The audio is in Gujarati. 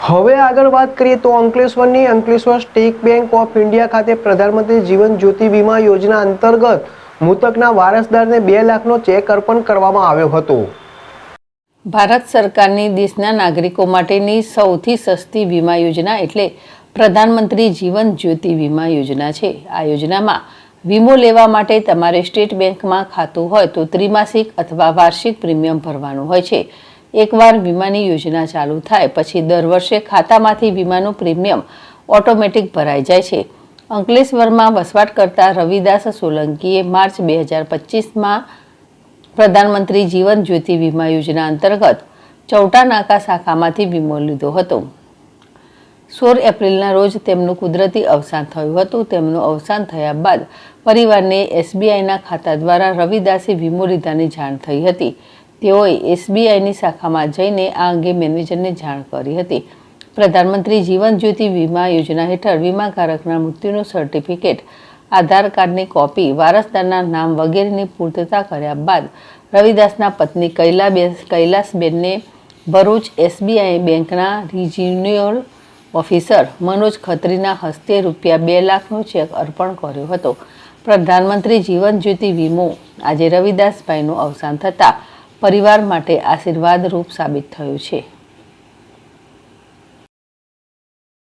હવે આગળ વાત કરીએ તો અંકલેશ્વરની Ankleshwar State Bank of India ખાતે પ્રધાનમંત્રી જીવન જ્યોતિ વીમા યોજના અંતર્ગત મૃતકના વારસદારને 2 લાખનો ચેક અર્પણ કરવામાં આવ્યો હતો। ભારત સરકારની દેશના નાગરિકો માટેની સૌથી સસ્તી વીમા યોજના એટલે પ્રધાનમંત્રી જીવન જ્યોતિ વીમા યોજના છે। આ યોજનામાં વીમો લેવા માટે તમારે સ્ટેટ બેંકમાં ખાતું હોય તો ત્રિમાસિક અથવા વાર્ષિક પ્રીમિયમ ભરવાનું હોય છે। એકવાર વીમાની યોજના ચાલુ થાય પછી દર વર્ષે ખાતામાંથી વીમાનું પ્રીમિયમ ઓટોમેટિક ભરાઈ જાય છે। અંકલેશ્વરમાં વસવાટ કરતા રવિદાસ સોલંકીએ માર્ચ 2025માં પ્રધાનમંત્રી જીવન જ્યોતિ વીમા યોજના અંતર્ગત ચૌટા નાકા શાખામાંથી વીમો લીધો હતો। 16 એપ્રિલના રોજ તેમનું કુદરતી અવસાન થયું હતું। તેમનું અવસાન થયા બાદ પરિવારને એસબીઆઈના ખાતા દ્વારા રવિદાસે વીમો લીધાની જાણ થઈ હતી। તેઓએ એસબીઆઈની શાખામાં જઈને આ અંગે મેનેજરને જાણ કરી હતી। પ્રધાનમંત્રી જીવન જ્યોતિ વીમા યોજના હેઠળ વીમાકારકના મૃત્યુનું સર્ટિફિકેટ, આધાર કાર્ડની કોપી, વારસદારના નામ વગેરેની પૂર્તતા કર્યા બાદ રવિદાસના પત્ની કૈલાસબેનને ભરૂચ એસબીઆઈ બેંકના રિજિયોનલ ઓફિસર મનોજ ખત્રીના હસ્તે રૂપિયા 2 લાખનો ચેક અર્પણ કર્યો હતો। પ્રધાનમંત્રી જીવન જ્યોતિ વીમો આજે રવિદાસભાઈનું અવસાન થતાં પરિવાર માટે આશીર્વાદરૂપ સાબિત થયું છે।